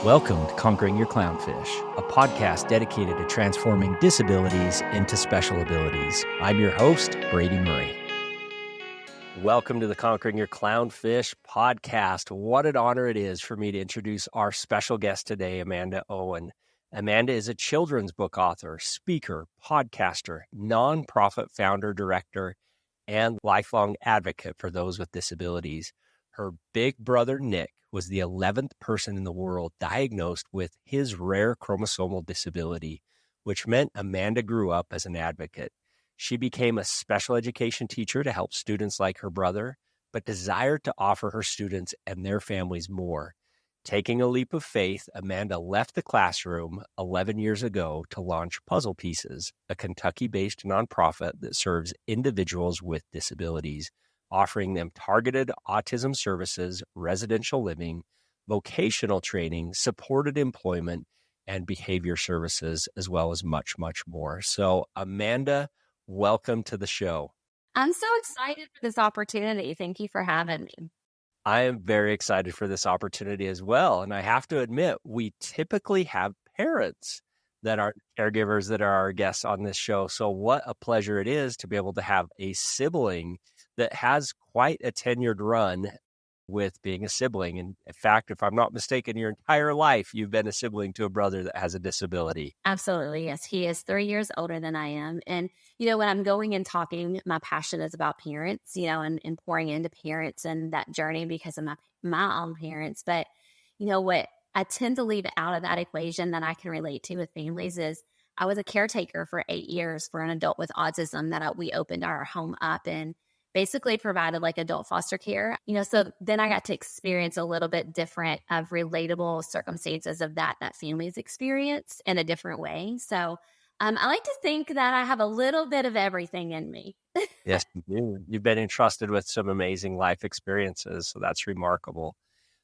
Welcome to Conquering Your Clownfish, a podcast dedicated to transforming disabilities into special abilities. I'm your host, Brady Murray. Welcome to the Conquering Your Clownfish podcast. What an honor it is for me to introduce our special guest today, Amanda Owen. Amanda is a children's book author, speaker, podcaster, nonprofit founder, director, and lifelong advocate for those with disabilities. Her big brother, Nick, was the 11th person in the world diagnosed with his rare chromosomal disability, which meant Amanda grew up as an advocate. She became a special education teacher to help students like her brother, but desired to offer her students and their families more. Taking a leap of faith, Amanda left the classroom 11 years ago to launch Puzzle Pieces, a Kentucky-based nonprofit that serves individuals with disabilities, offering them targeted autism services, residential living, vocational training, supported employment, and behavior services, as well as much, much more. So, Amanda, welcome to the show. I'm so excited for this opportunity. Thank you for having me. I am very excited for this opportunity as well. And I have to admit, we typically have parents that are caregivers that are our guests on this show. So what a pleasure it is to be able to have a sibling that has quite a tenured run with being a sibling. And in fact, if I'm not mistaken, your entire life, you've been a sibling to a brother that has a disability. Absolutely. Yes. He is 3 years older than I am. And, when I'm going and talking, my passion is about parents, and pouring into parents and that journey because of my own parents. But, what I tend to leave out of that equation that I can relate to with families is I was a caretaker for 8 years for an adult with autism that we opened our home up and basically provided like adult foster care, so then I got to experience a little bit different of relatable circumstances of that family's experience in a different way. So I like to think that I have a little bit of everything in me. Yes, you do. You've been entrusted with some amazing life experiences, so that's remarkable.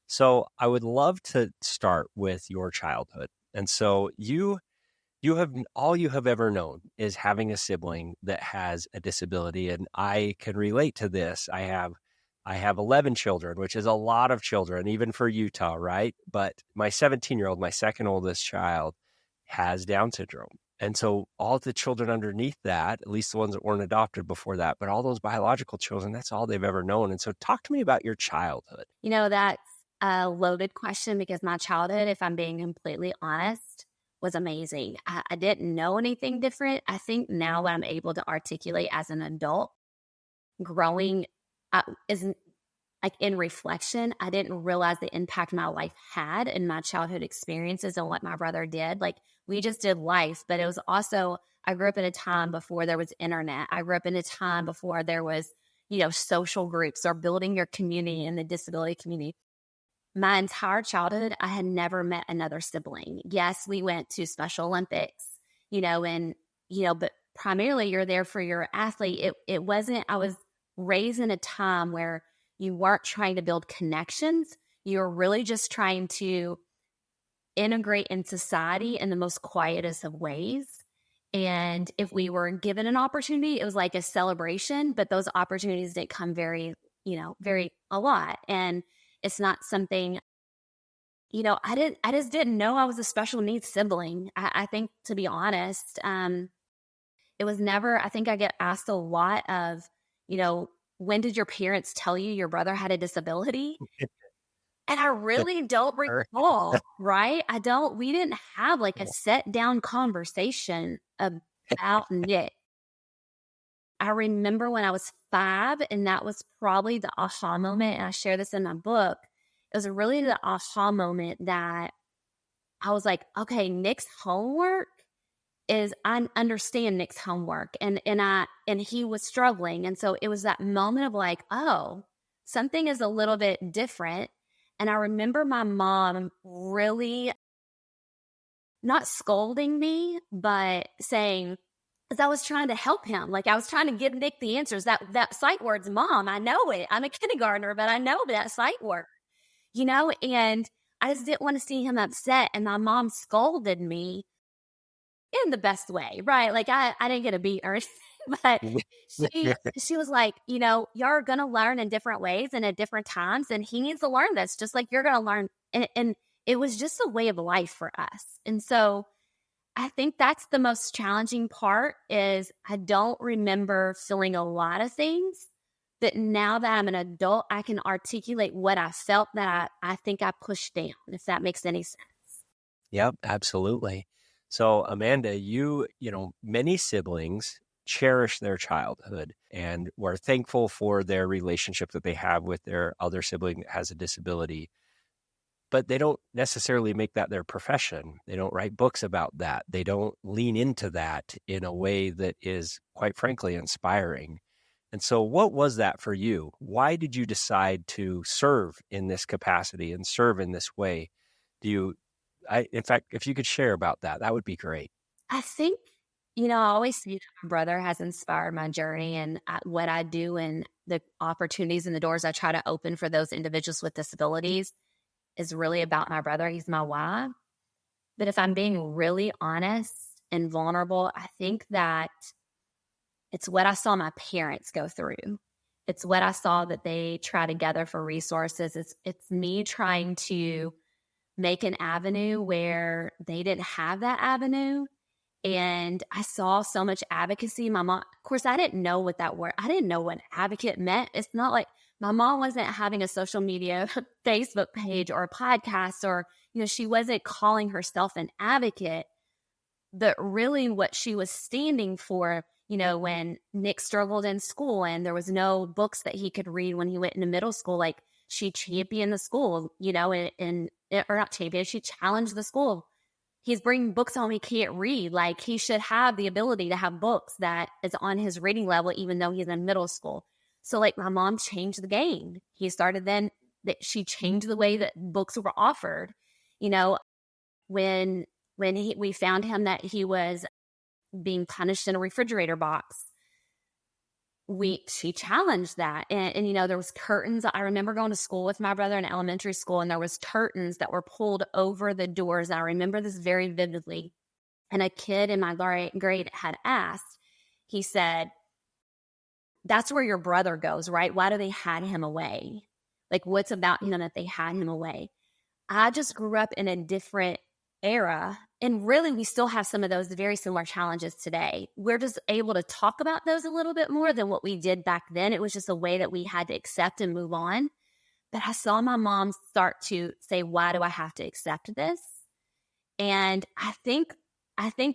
So I would love to start with your childhood. And so you have all you have ever known is having a sibling that has a disability. And I can relate to this. I have 11 children, which is a lot of children, even for Utah, right? But my 17-year-old, my second oldest child, has Down syndrome. And so all the children underneath that, at least the ones that weren't adopted before that, but all those biological children, that's all they've ever known. And so talk to me about your childhood. That's a loaded question because my childhood, if I'm being completely honest, was amazing. I didn't know anything different. I think now what I'm able to articulate as an adult, growing isn't like in reflection, I didn't realize the impact my life had in my childhood experiences and what my brother did. Like we just did life, but it was also, I grew up in a time before there was internet. I grew up in a time before there was, social groups or building your community in the disability community. My entire childhood, I had never met another sibling. Yes, we went to Special Olympics, but primarily you're there for your athlete. It wasn't, I was raised in a time where you weren't trying to build connections. You were really just trying to integrate in society in the most quietest of ways. And if we were given an opportunity, it was like a celebration, but those opportunities didn't come very a lot. And it's not something, I just didn't know I was a special needs sibling. I think, to be honest, it was never, I think I get asked a lot of, when did your parents tell you your brother had a disability? And I really don't recall, right? We didn't have like a set down conversation about Nick. I remember when I was 5, and that was probably the aha moment. And I share this in my book. It was really the aha moment that I was like, okay, Nick's homework is, I understand Nick's homework, and he was struggling. And so it was that moment of like, oh, something is a little bit different. And I remember my mom really not scolding me, but saying, because I was trying to help him. Like I was trying to give Nick the answers. That sight words, Mom, I know it. I'm a kindergartner, but I know that sight word, and I just didn't want to see him upset. And my mom scolded me in the best way, right? Like I didn't get a beat or anything, but she was like, you're going to learn in different ways and at different times. And he needs to learn this just like you're going to learn. And It was just a way of life for us. And so I think that's the most challenging part is I don't remember feeling a lot of things, but now that I'm an adult, I can articulate what I felt that I think I pushed down, if that makes any sense. Yep, absolutely. So Amanda, many siblings cherish their childhood and were thankful for their relationship that they have with their other sibling that has a disability. But they don't necessarily make that their profession. They don't write books about that. They don't lean into that in a way that is, quite frankly, inspiring. And so what was that for you? Why did you decide to serve in this capacity and serve in this way? In fact, if you could share about that, that would be great. I think, I always say that my brother has inspired my journey and what I do and the opportunities and the doors I try to open for those individuals with disabilities is really about my brother. He's my why. But if I'm being really honest and vulnerable, I think that it's what I saw my parents go through. It's what I saw that they try to gather for resources. It's me trying to make an avenue where they didn't have that avenue. And I saw so much advocacy. My mom, of course, I didn't know what that word, I didn't know what advocate meant. It's not like my mom wasn't having a social media Facebook page or a podcast or, she wasn't calling herself an advocate. But really what she was standing for, when Nick struggled in school and there was no books that he could read when he went into middle school, like she championed the school, or not championed, she challenged the school. He's bringing books home he can't read. Like he should have the ability to have books that is on his reading level, even though he's in middle school. So like my mom changed the game. He started then that she changed the way that books were offered. When we found him that he was being punished in a refrigerator box, she challenged that. And there was curtains. I remember going to school with my brother in elementary school, and there was curtains that were pulled over the doors. I remember this very vividly. And a kid in my grade had asked, he said, "That's where your brother goes, right? Why do they hide him away? Like, what's about him that they hide him away?" I just grew up in a different era. And really, we still have some of those very similar challenges today. We're just able to talk about those a little bit more than what we did back then. It was just a way that we had to accept and move on. But I saw my mom start to say, why do I have to accept this? And I think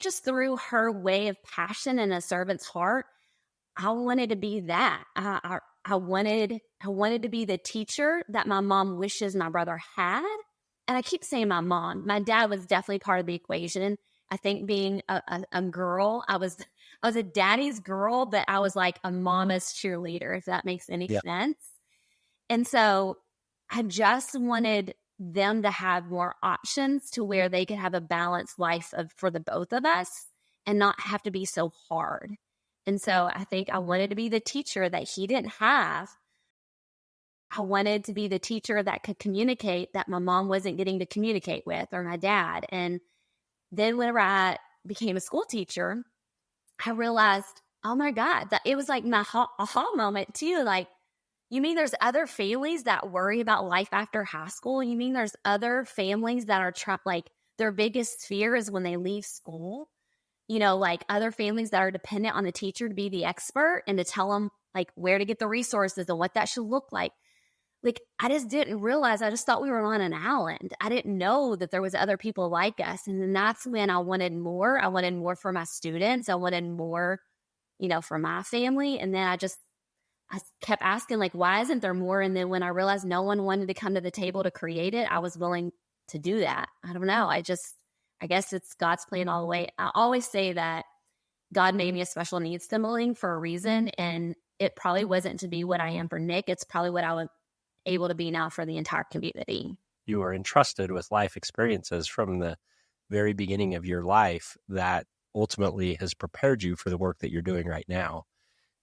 just through her way of passion and a servant's heart, I wanted to be that. I wanted to be the teacher that my mom wishes my brother had. And I keep saying my mom. My dad was definitely part of the equation. I think being a girl, I was a daddy's girl, but I was like a mama's cheerleader, if that makes any sense. And so I just wanted them to have more options to where they could have a balanced life for the both of us and not have to be so hard. And so I think I wanted to be the teacher that he didn't have. I wanted to be the teacher that could communicate that my mom wasn't getting to communicate with, or my dad. And then whenever I became a school teacher, I realized, oh my God, that it was like my aha moment too. Like, you mean there's other families that worry about life after high school? You mean there's other families that are like their biggest fear is when they leave school? Like other families that are dependent on the teacher to be the expert and to tell them like where to get the resources and what that should look like. Like, I just didn't realize, I just thought we were on an island. I didn't know that there was other people like us. And then that's when I wanted more. I wanted more for my students. I wanted more, for my family. And then I kept asking, like, why isn't there more? And then when I realized no one wanted to come to the table to create it, I was willing to do that. I don't know. I guess it's God's plan all the way. I always say that God made me a special needs sibling for a reason. And it probably wasn't to be what I am for Nick. It's probably what I was able to be now for the entire community. You were entrusted with life experiences from the very beginning of your life that ultimately has prepared you for the work that you're doing right now.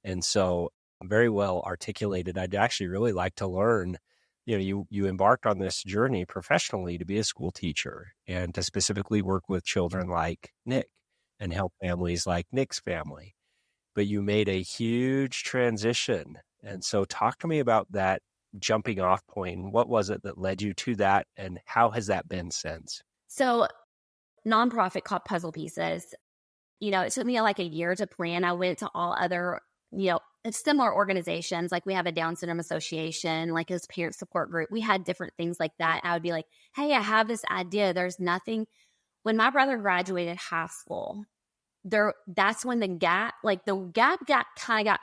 And so very well articulated. I'd actually really like to learn, you embarked on this journey professionally to be a school teacher and to specifically work with children like Nick and help families like Nick's family. But you made a huge transition. And so talk to me about that jumping off point? What was it that led you to that, and how has that been since? So, nonprofit called Puzzle Pieces. It took me like a year to plan. I went to all other, similar organizations. Like we have a Down syndrome association, like this parent support group. We had different things like that. I would be like, hey, I have this idea. There's nothing. When my brother graduated high school, that's when the gap got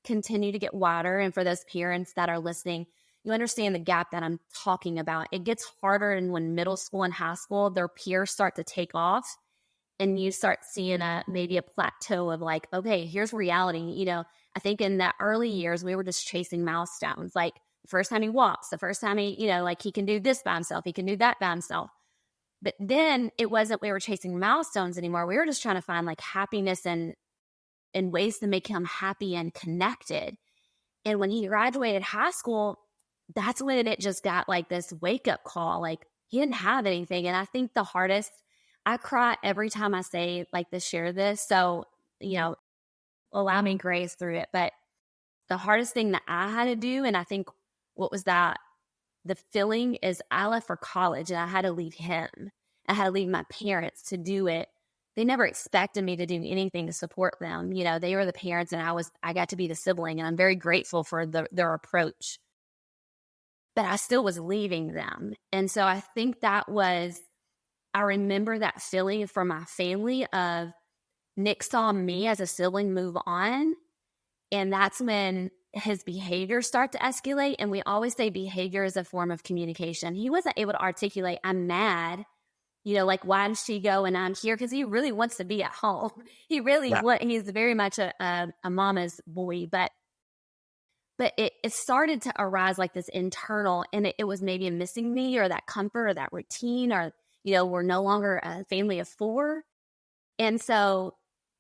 continued to get wider. And for those parents that are listening, you understand the gap that I'm talking about. It gets harder, and when middle school and high school, their peers start to take off, and you start seeing maybe a plateau of like, okay, here's reality. I think in the early years, we were just chasing milestones. Like the first time he walks, the first time he, like he can do this by himself, he can do that by himself. But then it wasn't we were chasing milestones anymore. We were just trying to find like happiness and ways to make him happy and connected. And when he graduated high school, that's when it just got like this wake up call. Like he didn't have anything. And I think the hardest, I cry every time I say like to share this. So, allow me grace through it. But the hardest thing that I had to do, and I think what was that, the feeling is I left for college and I had to leave him. I had to leave my parents to do it. They never expected me to do anything to support them. They were the parents and I got to be the sibling, and I'm very grateful for their approach. But I still was leaving them. And so I think I remember that feeling from my family of Nick saw me as a sibling move on. And that's when his behavior start to escalate. And we always say behavior is a form of communication. He wasn't able to articulate, I'm mad. Like, why did she go and I'm here? Because he really wants to be at home. He really he's very much a mama's boy. But it started to arise like this internal, and it was maybe missing me or that comfort or that routine, or, we're no longer a family of four. And so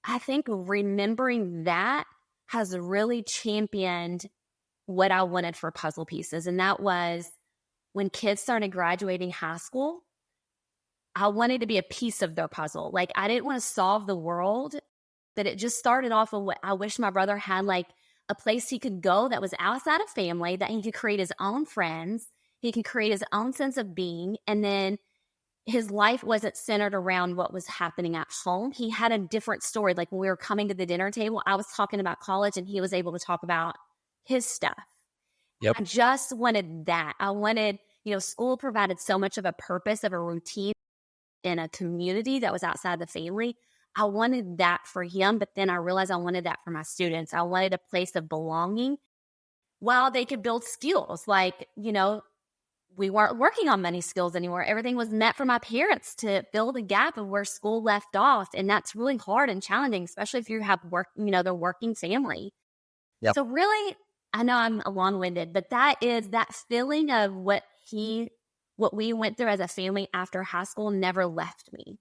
I think remembering that has really championed what I wanted for Puzzle Pieces. And that was when kids started graduating high school, I wanted to be a piece of their puzzle. Like I didn't want to solve the world, but it just started off of what I wish my brother had, like a place he could go that was outside of family, that he could create his own friends. He could create his own sense of being. And then his life wasn't centered around what was happening at home. He had a different story. Like when we were coming to the dinner table, I was talking about college and he was able to talk about his stuff. Yep. I just wanted that. I wanted, school provided so much of a purpose, of a routine in a community that was outside the family. I wanted that for him, but then I realized I wanted that for my students. I wanted a place of belonging while they could build skills. Like, we weren't working on many skills anymore. Everything was meant for my parents to fill the gap of where school left off. And that's really hard and challenging, especially if you have the working family. Yep. So really, I know I'm long-winded, but that is that feeling of what we went through as a family after high school never left me.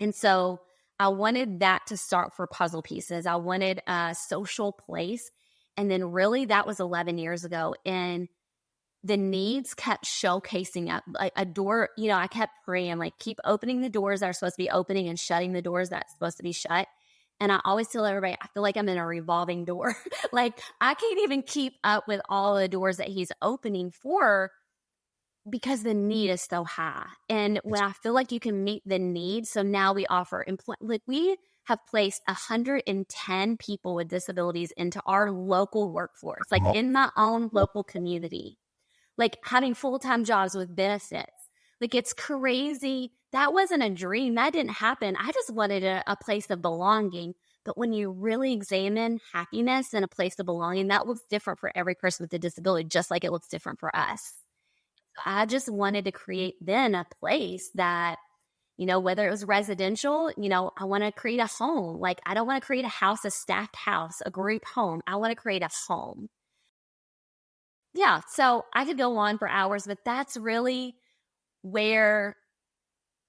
And so I wanted that to start for Puzzle Pieces. I wanted a social place. And then really that was 11 years ago. And the needs kept showcasing up. Like a door, I kept praying, like keep opening the doors that are supposed to be opening and shutting the doors that's supposed to be shut. And I always tell everybody, I feel like I'm in a revolving door. Like I can't even keep up with all the doors that he's opening for, because the need is so high. And when I feel like you can meet the need, so now we offer like we have placed 110 people with disabilities into our local workforce, like in my own local community, like having full-time jobs with benefits. Like it's crazy. That wasn't a dream. That didn't happen. I just wanted a place of belonging. But when you really examine happiness and a place of belonging, that looks different for every person with a disability, just like it looks different for us. I just wanted to create then a place that, whether it was residential, I want to create a home. Like I don't want to create a house, a staffed house, a group home. I want to create a home. Yeah. So I could go on for hours, but that's really where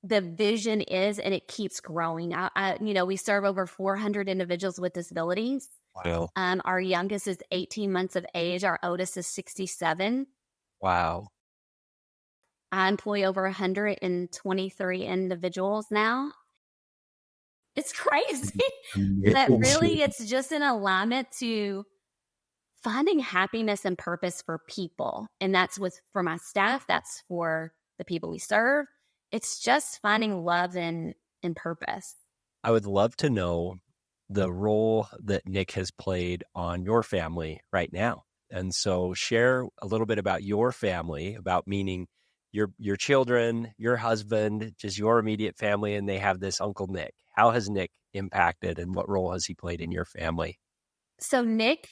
the vision is, and it keeps growing. We serve over 400 individuals with disabilities. Wow. Our youngest is 18 months of age. Our oldest is 67. Wow. I employ over 123 individuals now. It's crazy. That really, it's just in alignment to finding happiness and purpose for people. And that's for my staff. That's for the people we serve. It's just finding love and purpose. I would love to know the role that Nick has played on your family right now. And so share a little bit about your family, about meaning your children, your husband, just your immediate family, and they have this Uncle Nick. How has Nick impacted and what role has he played in your family? So Nick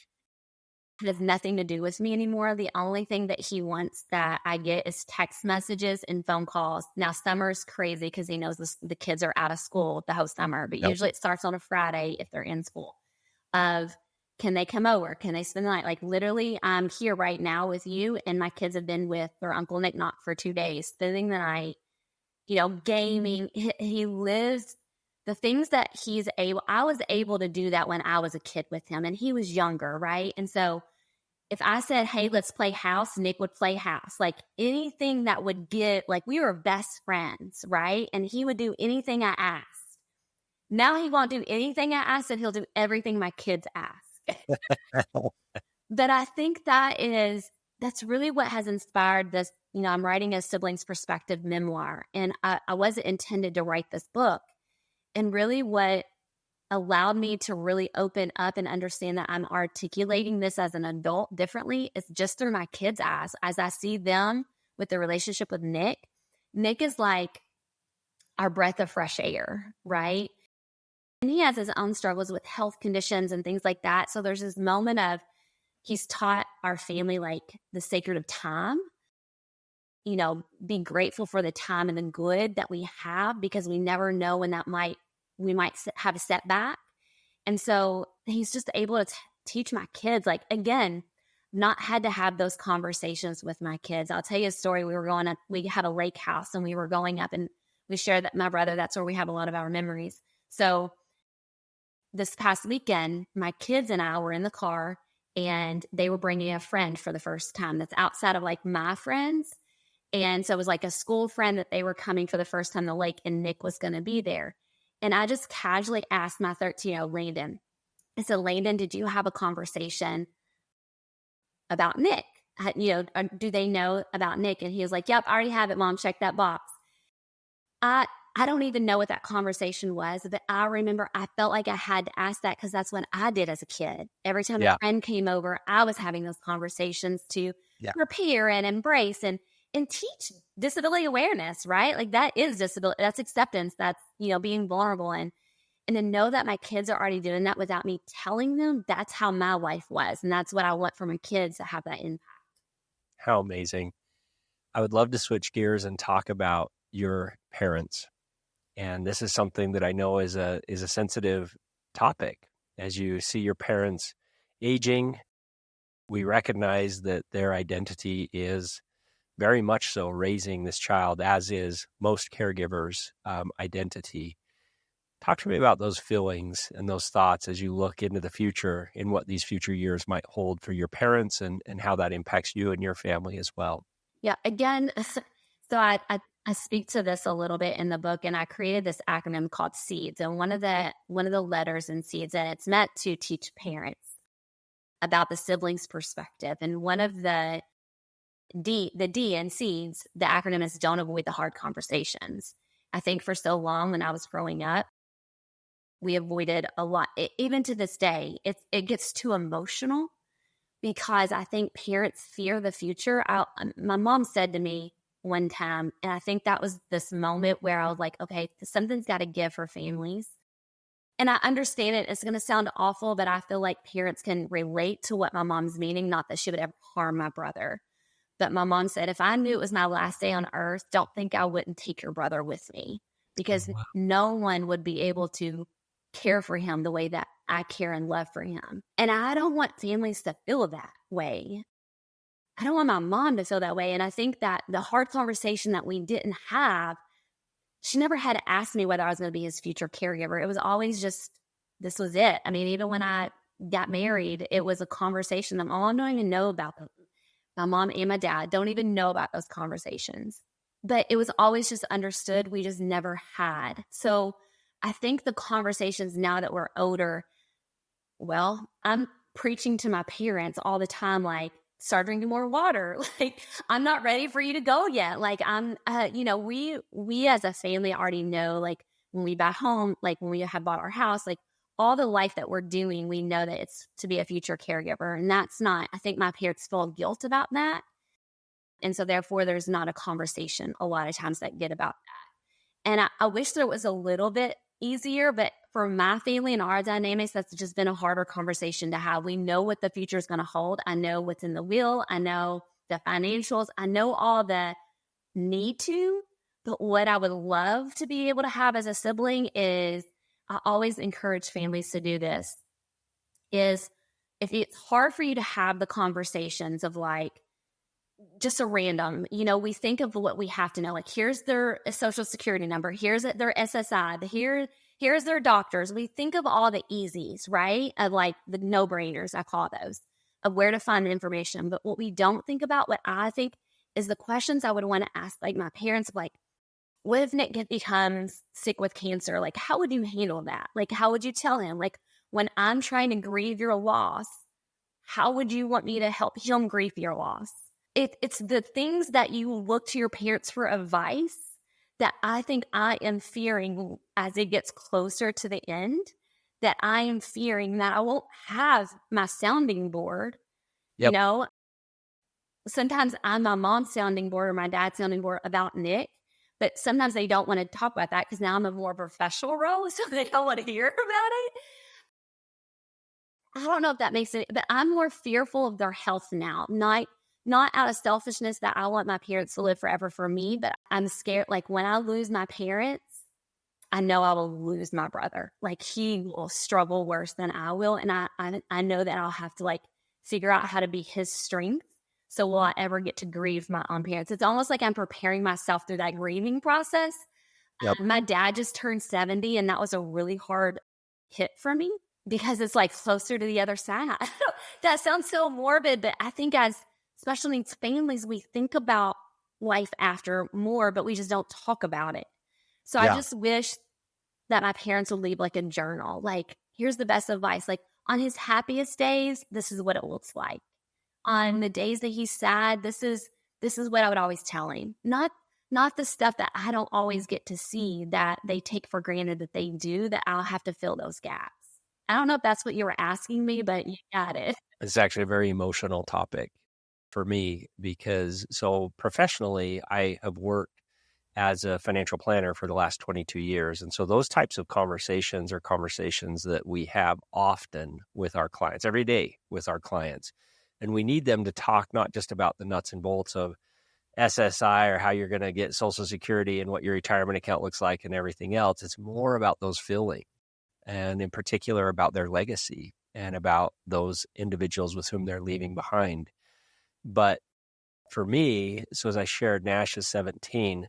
has nothing to do with me anymore. The only thing that he wants that I get is text messages and phone calls. Now, summer's crazy because he knows the kids are out of school the whole summer, but usually it starts on a Friday if they're in school. Can they come over? Can they spend the night? Like literally, I'm here right now with you, and my kids have been with their Uncle Nick not for 2 days, spending the night, gaming. He lives the things that I was able to do that when I was a kid with him, and he was younger, right? And so if I said, hey, let's play house, Nick would play house. Like anything that would we were best friends, right? And he would do anything I asked. Now he won't do anything I asked, and he'll do everything my kids ask. But I think that's really what has inspired this. I'm writing a siblings perspective memoir, and I wasn't intended to write this book. And really what allowed me to really open up and understand that I'm articulating this as an adult differently is just through my kids' eyes. As I see them with the relationship with Nick, Nick is like our breath of fresh air, right? And he has his own struggles with health conditions and things like that. So there's this moment of he's taught our family like the sacred of time, be grateful for the time and the good that we have, because we never know when we might have a setback. And so he's just able to teach my kids, like, again, not had to have those conversations with my kids. I'll tell you a story. We had a lake house, and we were going up, and we shared that my brother, that's where we have a lot of our memories. So this past weekend, my kids and I were in the car, and they were bringing a friend for the first time that's outside of like my friends. And so it was like a school friend that they were coming for the first time to the lake, and Nick was going to be there. And I just casually asked my 13-year-old Landon, I said, Landon, did you have a conversation about Nick? Do they know about Nick? And he was like, yep, I already have it, Mom. Check that box. I don't even know what that conversation was, but I remember I felt like I had to ask that because that's what I did as a kid. Every time a friend came over, I was having those conversations to prepare and embrace and teach disability awareness, right? Like that is disability. That's acceptance. That's, being vulnerable. And to know that my kids are already doing that without me telling them, that's how my life was. And that's what I want for my kids to have that impact. How amazing. I would love to switch gears and talk about your parents. And this is something that I know is a sensitive topic. As you see your parents aging, we recognize that their identity is very much so raising this child, as is most caregivers' identity. Talk to me about those feelings and those thoughts as you look into the future and what these future years might hold for your parents and how that impacts you and your family as well. Yeah, again, so I speak to this a little bit in the book, and I created this acronym called SEEDS. And one of the letters in SEEDS, and it's meant to teach parents about the siblings' perspective. And one of the D in SEEDS, the acronym is don't avoid the hard conversations. I think for so long when I was growing up, we avoided a lot. Even to this day, it gets too emotional because I think parents fear the future. My mom said to me one time, and I think that was this moment where I was like, okay, something's got to give for families. And I understand it. It's going to sound awful, but I feel like parents can relate to what my mom's meaning, not that she would ever harm my brother. But my mom said, if I knew it was my last day on earth, don't think I wouldn't take your brother with me, because no one would be able to care for him the way that I care and love for him. And I don't want families to feel that way. I don't want my mom to feel that way. And I think that the hard conversation that we didn't have, she never had to ask me whether I was going to be his future caregiver. It was always just, this was it. I mean, even when I got married, it was a conversation that my mom don't even know about. My mom and my dad don't even know about those conversations. But it was always just understood. We just never had. So I think the conversations now that we're older, well, I'm preaching to my parents all the time, like, start drinking more water. Like, I'm not ready for you to go yet. Like, we as a family already know, like, when we buy home, like when we have bought our house, like all the life that we're doing, we know that it's to be a future caregiver. And that's not, I think my parents feel guilt about that. And so therefore there's not a conversation a lot of times that get about that. And I wish there was a little bit easier, but for my family and our dynamics, that's just been a harder conversation to have. We know what the future is going to hold. I know what's in the will. I know the financials. I know all the need to, but what I would love to be able to have as a sibling is, I always encourage families to do this, is if it's hard for you to have the conversations of like, just a random, we think of what we have to know. Like, here's their social security number. Here's their SSI. Here's their doctors. We think of all the easies, right? Of like the no-brainers, I call those, of where to find the information. But what we don't think about, what I think is the questions I would want to ask, like my parents, like, what if Nick becomes sick with cancer? Like, how would you handle that? Like, how would you tell him? Like, when I'm trying to grieve your loss, how would you want me to help him grieve your loss? It's the things that you look to your parents for advice that I think I am fearing as it gets closer to the end, that I am fearing that I won't have my sounding board. Yep. Sometimes I'm my mom's sounding board or my dad's sounding board about Nick, but sometimes they don't want to talk about that because now I'm a more professional role, so they don't want to hear about it. I don't know if that makes it, but I'm more fearful of their health now. Not out of selfishness that I want my parents to live forever for me, but I'm scared. Like, when I lose my parents, I know I will lose my brother. Like, he will struggle worse than I will. And I know that I'll have to like figure out how to be his strength. So will I ever get to grieve my own parents? It's almost like I'm preparing myself through that grieving process. Yep. My dad just turned 70, and that was a really hard hit for me because it's like closer to the other side. That sounds so morbid, but I think as special needs families, we think about life after more, but we just don't talk about it. So I just wish that my parents would leave like a journal. Like, here's the best advice. Like, on his happiest days, this is what it looks like. On the days that he's sad, this is what I would always tell him. Not the stuff that I don't always get to see, that they take for granted that they do, that I'll have to fill those gaps. I don't know if that's what you were asking me, but you got it. It's actually a very emotional topic for me because so professionally, I have worked as a financial planner for the last 22 years. And so those types of conversations are conversations that we have often with our clients, every day with our clients. And we need them to talk not just about the nuts and bolts of SSI or how you're going to get Social Security and what your retirement account looks like and everything else. It's more about those feelings, and in particular about their legacy and about those individuals with whom they're leaving behind. But for me, so as I shared, Nash is 17.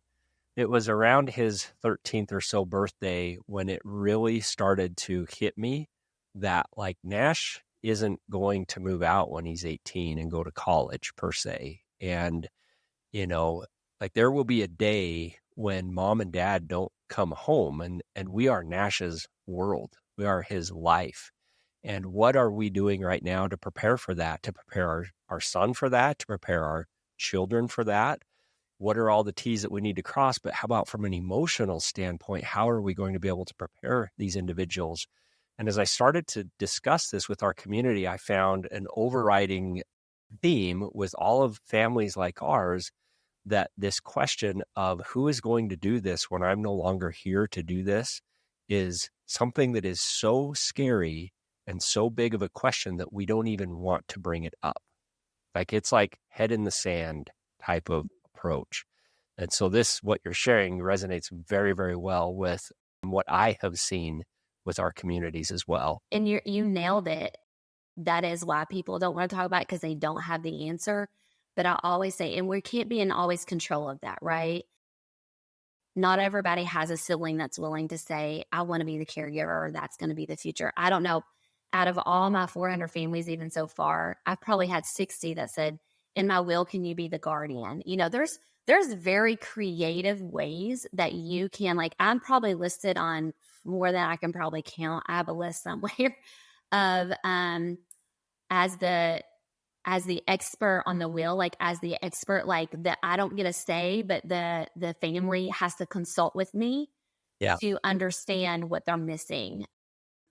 It was around his 13th or so birthday when it really started to hit me that like Nash isn't going to move out when he's 18 and go to college per se. And, like there will be a day when mom and dad don't come home and we are Nash's world. We are his life. And what are we doing right now to prepare for that, to prepare our son for that, to prepare our children for that? What are all the T's that we need to cross? But how about from an emotional standpoint, how are we going to be able to prepare these individuals? And as I started to discuss this with our community, I found an overriding theme with all of families like ours, that this question of who is going to do this when I'm no longer here to do this is something that is so scary and so big of a question that we don't even want to bring it up. Like it's like head in the sand type of approach. And so what you're sharing resonates very, very well with what I have seen with our communities as well. And you nailed it. That is why people don't want to talk about it, because they don't have the answer. But I always say, and we can't be in always control of that, right? Not everybody has a sibling that's willing to say, I want to be the caregiver, or that's going to be the future. I don't know. Out of all my 400 families, even so far, I've probably had 60 that said, in my will, can you be the guardian? There's very creative ways that you can, like, I'm probably listed on more than I can probably count. I have a list somewhere of as the expert on the wheel, like as the expert, like that I don't get a say, but the family has to consult with me Yeah. to understand what they're missing,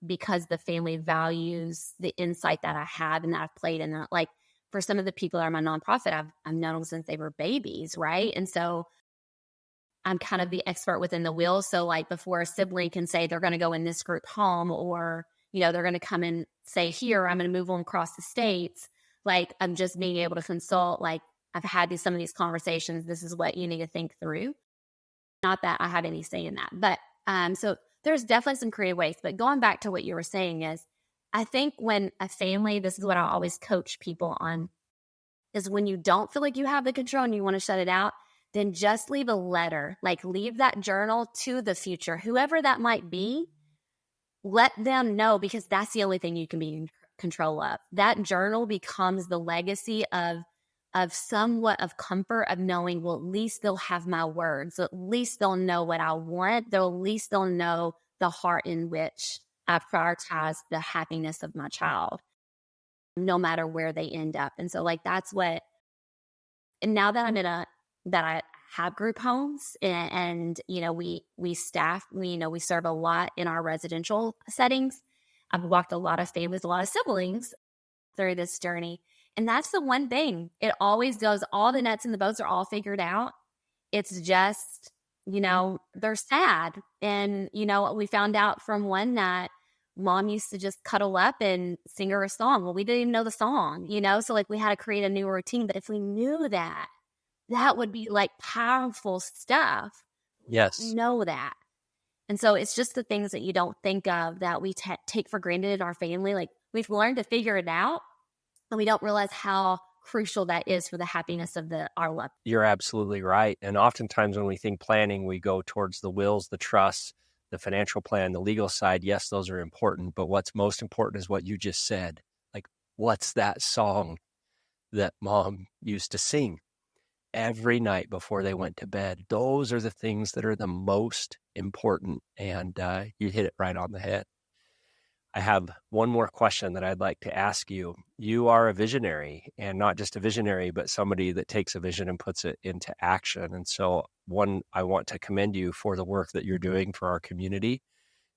because the family values the insight that I have and that I've played in that. Like for some of the people that are my nonprofit, I've known them since they were babies, right? And so I'm kind of the expert within the wheel. So like before a sibling can say they're going to go in this group home, or, they're going to come and say, here, I'm going to move them across the states. Like I'm just being able to consult, like I've had some of these conversations. This is what you need to think through. Not that I have any say in that, but so there's definitely some creative ways. But going back to what you were saying is, I think when a family, this is what I always coach people on, is when you don't feel like you have the control and you want to shut it out, then just leave a letter, like leave that journal to the future, whoever that might be. Let them know, because that's the only thing you can be in control of. That journal becomes the legacy of somewhat of comfort of knowing, well, at least they'll have my words. At least they'll know what I want. At least they'll know the heart in which I prioritize the happiness of my child, no matter where they end up. And so like, that's what, and now that that I have group homes and we staff, we serve a lot in our residential settings. I've walked a lot of families, a lot of siblings through this journey. And that's the one thing. It always goes, all the nuts and the bolts are all figured out. It's just, they're sad. And, we found out from one that mom used to just cuddle up and sing her a song. Well, we didn't even know the song, so like we had to create a new routine. But if we knew that would be like powerful stuff. Yes. Know that. And so it's just the things that you don't think of that we take for granted in our family. Like we've learned to figure it out, and we don't realize how crucial that is for the happiness of our loved. You're absolutely right. And oftentimes when we think planning, we go towards the wills, the trusts, the financial plan, the legal side. Yes, those are important. But what's most important is what you just said. Like, what's that song that mom used to sing every night before they went to bed? Those are the things that are the most important. And you hit it right on the head. I have one more question that I'd like to ask you. You are a visionary, and not just a visionary, but somebody that takes a vision and puts it into action. And so I want to commend you for the work that you're doing for our community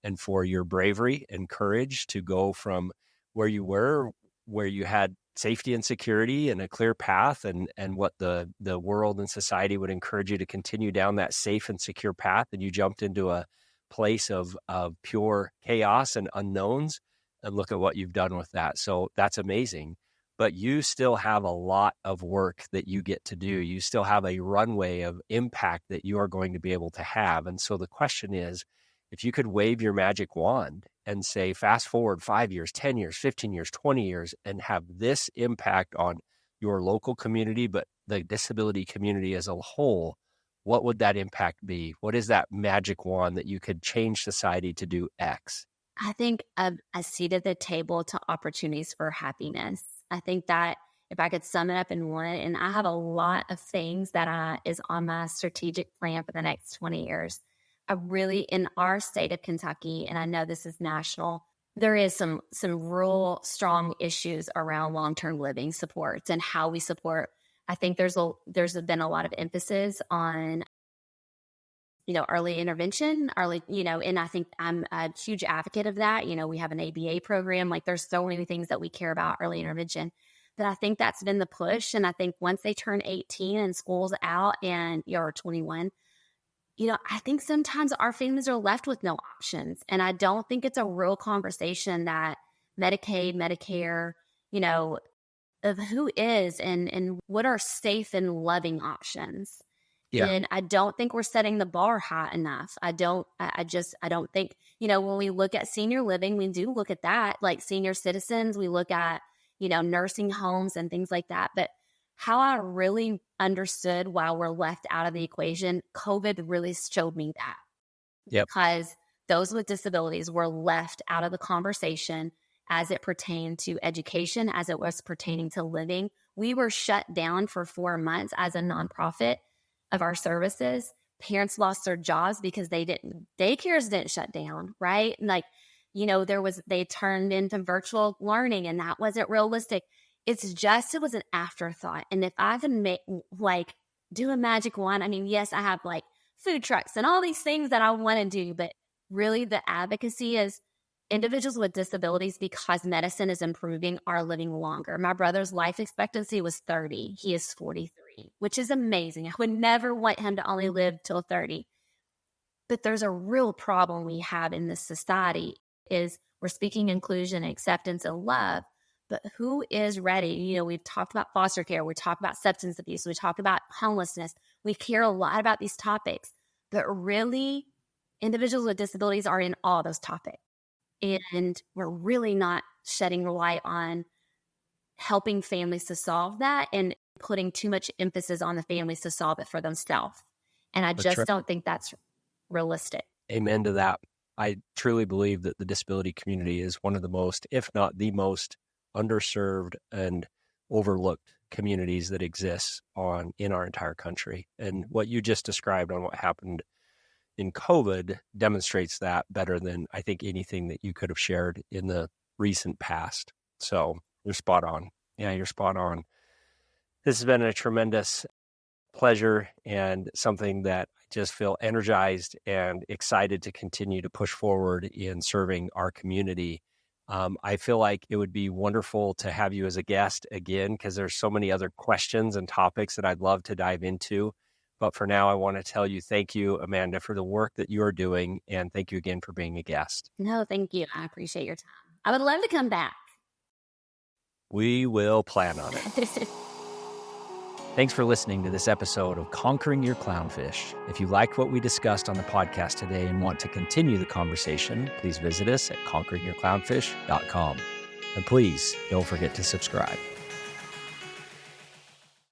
and for your bravery and courage to go from where you were, where you had safety and security and a clear path, and what the world and society would encourage you to continue down that safe and secure path. And you jumped into a place of pure chaos and unknowns, and look at what you've done with that. So that's amazing. But you still have a lot of work that you get to do. You still have a runway of impact that you are going to be able to have. And so the question is, if you could wave your magic wand and say, fast forward 5 years, 10 years, 15 years, 20 years, and have this impact on your local community, but the disability community as a whole, what would that impact be? What is that magic wand that you could change society to do X? I think a seat at the table to opportunities for happiness. I think that if I could sum it up in one, and I have a lot of things that is on my strategic plan for the next 20 years. I really, in our state of Kentucky, and I know this is national, there is some real strong issues around long-term living supports and how we support. I think there's been a lot of emphasis on, early intervention, and I think I'm a huge advocate of that. We have an ABA program. Like there's so many things that we care about early intervention, that I think that's been the push. And I think once they turn 18 and school's out and you're 21, I think sometimes our families are left with no options. And I don't think it's a real conversation that Medicaid, Medicare, of who is and what are safe and loving options. Yeah. And I don't think we're setting the bar high enough. I don't think, when we look at senior living, we do look at that, like senior citizens, we look at, nursing homes and things like that. But how I really understood why we're left out of the equation, COVID really showed me that. Yep. Because those with disabilities were left out of the conversation as it pertained to education, as it was pertaining to living. We were shut down for 4 months as a nonprofit of our services. Parents lost their jobs because daycares didn't shut down, right? Like they turned into virtual learning and that wasn't realistic. It was an afterthought. And if I could do a magic wand, I mean, yes, I have like food trucks and all these things that I want to do, but really the advocacy is individuals with disabilities, because medicine is improving, are living longer. My brother's life expectancy was 30. He is 43, which is amazing. I would never want him to only live till 30. But there's a real problem we have in this society is we're speaking inclusion, acceptance, and love, but who is ready? We've talked about foster care. We talk about substance abuse. We talk about homelessness. We care a lot about these topics, but really individuals with disabilities are in all those topics. And we're really not shedding light on helping families to solve that and putting too much emphasis on the families to solve it for themselves. And I just don't think that's realistic. Amen to that. I truly believe that the disability community is one of the most, if not the most, underserved and overlooked communities that exists in our entire country. And what you just described on what happened in COVID demonstrates that better than I think anything that you could have shared in the recent past. So you're spot on. Yeah, you're spot on. This has been a tremendous pleasure and something that I just feel energized and excited to continue to push forward in serving our community. I feel like it would be wonderful to have you as a guest again, because there's so many other questions and topics that I'd love to dive into. But for now, I want to tell you, thank you, Amanda, for the work that you are doing. And thank you again for being a guest. No, thank you. I appreciate your time. I would love to come back. We will plan on it. Thanks for listening to this episode of Conquering Your Clownfish. If you liked what we discussed on the podcast today and want to continue the conversation, please visit us at conqueringyourclownfish.com. And please don't forget to subscribe.